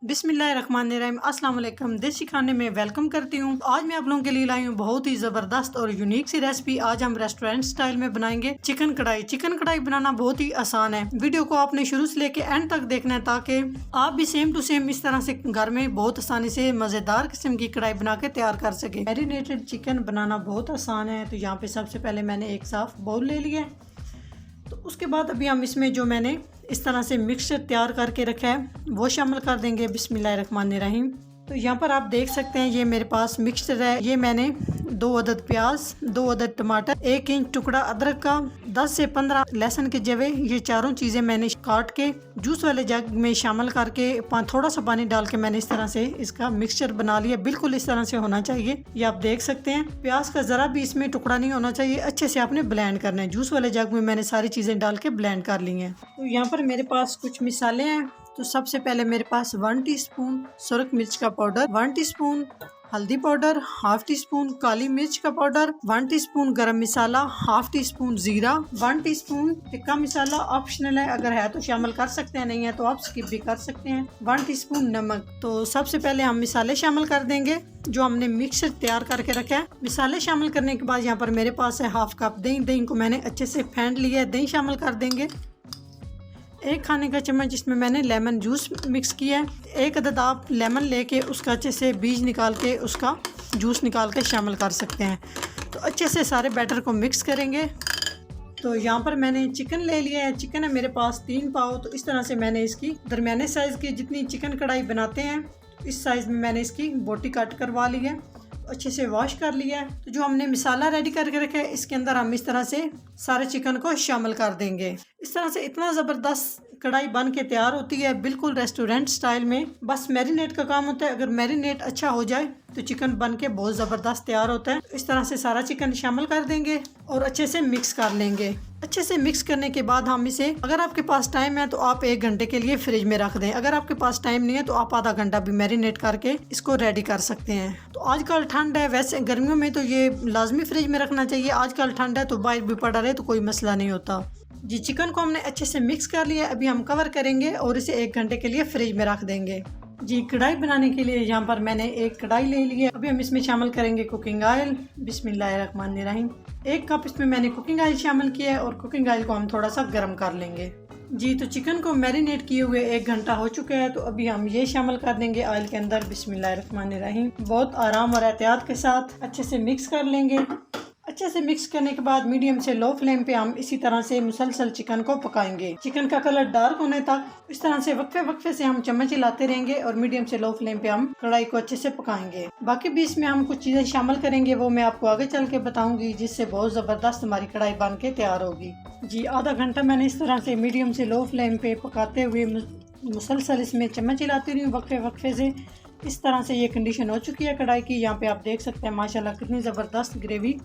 बिस्मिल्लाहिर्रहमानिर्रहीम अस्सलाम वालेकुम। देसी खाने में वेलकम करती हूँ। आज मैं आप लोगों के लिए लाई हूँ बहुत ही ज़बरदस्त और यूनिक सी रेसिपी। आज हम रेस्टोरेंट स्टाइल में बनाएंगे चिकन कढ़ाई। चिकन कढ़ाई बनाना बहुत ही आसान है। वीडियो को आपने शुरू से लेके एंड तक देखना है ताकि आप भी सेम टू सेम इस तरह से घर में बहुत आसानी से मज़ेदार किस्म की कढ़ाई बना के तैयार कर सके। मैरिनेटेड चिकन बनाना बहुत आसान है। तो यहाँ पे सबसे पहले मैंने एक साफ बाउल ले लिया। तो उसके बाद अभी हम इसमें जो मैंने इस तरह से मिक्सचर तैयार करके रखा है वो शामिल कर देंगे। बिस्मिल्लाहिर्रहमानिर्रहीम। तो यहाँ पर आप देख सकते हैं ये मेरे पास मिक्सचर है। ये मैंने 2 अदद प्याज, 2 अदद टमाटर, 1 इंच टुकड़ा अदरक का, 10 से 15 लहसुन के जवे, ये चारों चीज़ें मैंने काट के जूस वाले जग में शामिल करके थोड़ा सा पानी डाल के मैंने इस तरह से इसका मिक्सचर बना लिया। बिल्कुल इस तरह से होना चाहिए। ये आप देख सकते हैं प्याज का ज़रा भी इसमें टुकड़ा नहीं होना चाहिए। अच्छे से आपने ब्लेंड करना है। जूस वाले जग में मैंने सारी चीज़ें डाल के ब्लेंड कर ली हैं। तो यहाँ पर मेरे पास कुछ मिसाले हैं। तो सबसे पहले मेरे पास 1 टीस्पून सुरख मिर्च का पाउडर, 1 टीस्पून हल्दी पाउडर, हाफ टी स्पून काली मिर्च का पाउडर, 1 टीस्पून गरम मसाला, हाफ टी स्पून जीरा, 1 टीस्पून टिक्का मसाला ऑप्शनल है, अगर है तो शामिल कर सकते हैं, नहीं है तो आप स्किप भी कर सकते हैं, 1 टीस्पून नमक। तो सबसे पहले हम मसाले शामिल कर देंगे जो हमने मिक्सर तैयार करके रखा है। मसाले शामिल करने के बाद यहाँ पर मेरे पास है हाफ कप दही। दही को मैंने अच्छे से फेंट लिया है। दही शामिल कर देंगे। 1 खाने का चम्मच जिसमें मैंने लेमन जूस मिक्स किया है। 1 अदद आप लेमन लेके उसका अच्छे से बीज निकाल के उसका जूस निकाल के शामिल कर सकते हैं। तो अच्छे से सारे बैटर को मिक्स करेंगे। तो यहाँ पर मैंने चिकन ले लिया है। चिकन है मेरे पास 3 पाव। तो इस तरह से मैंने इसकी दरमियाने साइज़ की जितनी चिकन कढ़ाई बनाते हैं इस साइज़ में मैंने इसकी बोटी कट करवा ली है। अच्छे से वॉश कर लिया है। तो जो हमने मसाला रेडी करके रखा है इसके अंदर हम इस तरह से सारे चिकन को शामिल कर देंगे। इस तरह से इतना ज़बरदस्त कढ़ाई बन के तैयार होती है बिल्कुल रेस्टोरेंट स्टाइल में। बस मैरिनेट का काम होता है। अगर मैरिनेट अच्छा हो जाए तो चिकन बन के बहुत ज़बरदस्त तैयार होता है। इस तरह से सारा चिकन शामिल कर देंगे और अच्छे से मिक्स कर लेंगे। अच्छे से मिक्स करने के बाद हम इसे, अगर आपके पास टाइम है तो आप 1 घंटे के लिए फ्रिज में रख दें। अगर आपके पास टाइम नहीं है तो आप आधा घंटा भी मैरिनेट करके इसको रेडी कर सकते हैं। तो आजकल ठंड है, वैसे गर्मियों में तो ये लाजमी फ्रिज में रखना चाहिए। आजकल ठंड है तो बाहर भी पड़ा रहे तो कोई मसला नहीं होता जी। चिकन को हमने अच्छे से मिक्स कर लिया। अभी हम कवर करेंगे और इसे 1 घंटे के लिए फ्रिज में रख देंगे जी। कढ़ाई बनाने के लिए यहाँ पर मैंने एक कढ़ाई ले ली है। अभी हम इसमें शामिल करेंगे कुकिंग ऑयल। बिस्मिल्लाहिर्रहमानिर्रहीम। 1 कप इसमें मैंने कुकिंग ऑयल शामिल किया है और कुकिंग ऑयल को हम थोड़ा सा गर्म कर लेंगे जी। तो चिकन को मैरिनेट किए हुए 1 घंटा हो चुका है। तो अभी हम ये शामिल कर देंगे ऑयल के अंदर। बिस्मिल्लाहिर्रहमानिर्रहीम। बहुत आराम और एहतियात के साथ अच्छे से मिक्स कर लेंगे। अच्छे से मिक्स करने के बाद मीडियम से लो फ्लेम पे हम इसी तरह से मुसलसल चिकन को पकाएंगे। चिकन का कलर डार्क होने तक इस तरह से वक्फे वक्फे से हम चम्मच हिलाते रहेंगे और मीडियम से लो फ्लेम पे हम कढ़ाई को अच्छे से पकाएंगे। बाकी भी इसमें हम कुछ चीज़ें शामिल करेंगे वो मैं आपको आगे चल के बताऊंगी, जिससे बहुत ज़बरदस्त हमारी कढ़ाई बन के तैयार होगी जी। आधा घंटा मैंने इस तरह से मीडियम से लो फ्लेम पे पकाते हुए मुसलसल इसमें चम्मच हिलाती रही वक्फे वक्फे से। इस तरह से ये कंडीशन हो चुकी है कढ़ाई की। यहाँ पे आप देख सकते हैं माशाल्लाह कितनी ज़बरदस्त ग्रेवी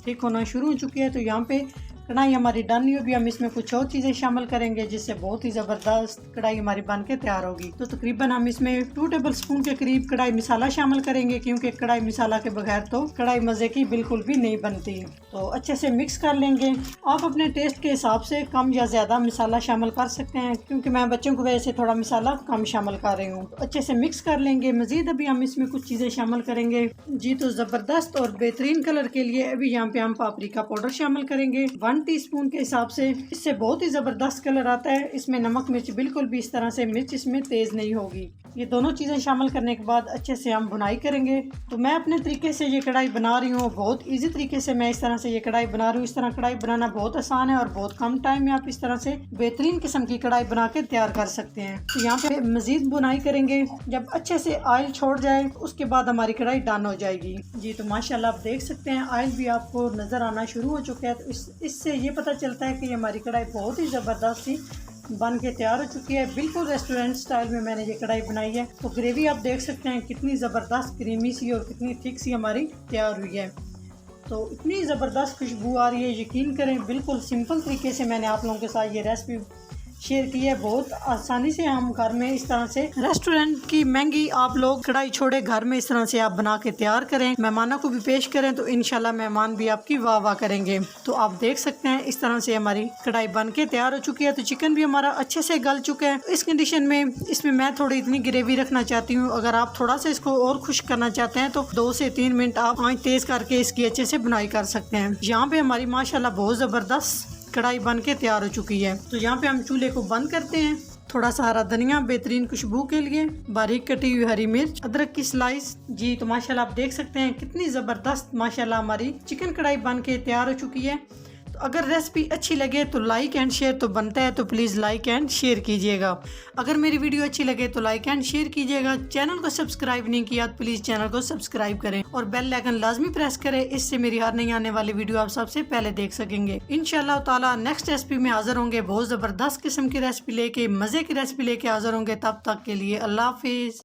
ठीक होना शुरू हो चुकी है। तो यहाँ पे कढ़ाई हमारी डन नहीं होगी। हम इसमें कुछ और चीज़ें शामिल करेंगे जिससे बहुत ही ज़बरदस्त कढ़ाई हमारी बन के तैयार होगी। तो तकरीबन हम इसमें 2 टेबल स्पून के करीब कढ़ाई मसाला शामिल करेंगे, क्योंकि कढ़ाई मसाला के बगैर तो कढ़ाई मज़े की बिल्कुल भी नहीं बनती। तो अच्छे से मिक्स कर लेंगे। आप अपने टेस्ट के हिसाब से कम या ज़्यादा मसाला शामिल कर सकते हैं, क्योंकि मैं बच्चों की वजह से थोड़ा मसाला कम शामिल कर रही हूँ। तो अच्छे से मिक्स कर लेंगे। मज़ीद अभी हम इसमें कुछ चीज़ें शामिल करेंगे जी। तो ज़बरदस्त और बेहतरीन कलर के लिए अभी यहाँ पे हम पापरिका पाउडर शामिल करेंगे 1 टीस्पून के हिसाब से। इससे बहुत ही ज़बरदस्त कलर आता है। इसमें नमक मिर्च बिल्कुल भी इस तरह से मिर्च इसमें तेज़ नहीं होगी। ये दोनों चीज़ें शामिल करने के बाद अच्छे से हम भुनाई करेंगे। तो मैं अपने तरीके से ये कढ़ाई बना रही हूँ, बहुत ईजी तरीके से मैं इस तरह से ये कढ़ाई बना रही हूँ। इस तरह कढ़ाई बनाना बहुत आसान है और बहुत कम टाइम में आप इस तरह से बेहतरीन किस्म की कढ़ाई बना के तैयार कर सकते हैं। तो यहाँ पे मज़ीद बुनाई करेंगे। जब अच्छे से ऑयल छोड़ जाए उसके बाद हमारी कढ़ाई डन हो जाएगी जी। तो माशाल्लाह आप देख सकते हैं ऑयल भी आपको नज़र आना शुरू हो चुका है। तो इससे ये पता चलता है कि हमारी कढ़ाई बहुत ही ज़बरदस्त सी बन के तैयार हो चुकी है। बिल्कुल रेस्टोरेंट स्टाइल में मैंने ये कढ़ाई बनाई है। तो ग्रेवी आप देख सकते हैं कितनी ज़बरदस्त क्रीमी सी और कितनी थिक सी हमारी तैयार हुई है। तो इतनी ज़बरदस्त खुशबू आ रही है, यकीन करें बिल्कुल सिंपल तरीके से मैंने आप लोगों के साथ ये रेसिपी शेयर की है। बहुत आसानी से हम घर में इस तरह से रेस्टोरेंट की महंगी आप लोग कढ़ाई छोड़े घर में इस तरह से आप बना के तैयार करें, मेहमानों को भी पेश करें तो इंशाल्लाह मेहमान भी आपकी वाह वाह करेंगे। तो आप देख सकते हैं इस तरह से हमारी कढ़ाई बन के तैयार हो चुकी है। तो चिकन भी हमारा अच्छे से गल चुका है। इस कंडीशन में इसमें मैं थोड़ी इतनी ग्रेवी रखना चाहती हूँ। अगर आप थोड़ा सा इसको और खुश्क करना चाहते हैं तो 2 से 3 मिनट आप आंच तेज करके इसकी अच्छे से बुनाई कर सकते हैं। यहाँ पे हमारी माशाल्लाह बहुत जबरदस्त कढ़ाई बन के तैयार हो चुकी है। तो यहाँ पे हम चूल्हे को बंद करते हैं। थोड़ा सा हरा धनिया बेहतरीन खुशबू के लिए, बारीक कटी हुई हरी मिर्च, अदरक की स्लाइस। जी तो माशाल्लाह आप देख सकते हैं कितनी ज़बरदस्त माशाल्लाह हमारी चिकन कढ़ाई बन के तैयार हो चुकी है। तो अगर रेसिपी अच्छी लगे तो लाइक एंड शेयर तो बनता है, तो प्लीज़ लाइक एंड शेयर कीजिएगा। अगर मेरी वीडियो अच्छी लगे तो लाइक एंड शेयर कीजिएगा। चैनल को सब्सक्राइब नहीं किया तो प्लीज़ चैनल को सब्सक्राइब करें और बेल आइकन लाजमी प्रेस करें। इससे मेरी हर नई आने वाली वीडियो आप सबसे पहले देख सकेंगे। इंशाल्लाह ताला नेक्स्ट रेसिपी में हाजिर होंगे। बहुत ज़बरदस्त किस्म की रेसिपी लेके, मज़े की रेसिपी लेके हाजिर होंगे। तब तक के लिए अल्लाह हाफिज़।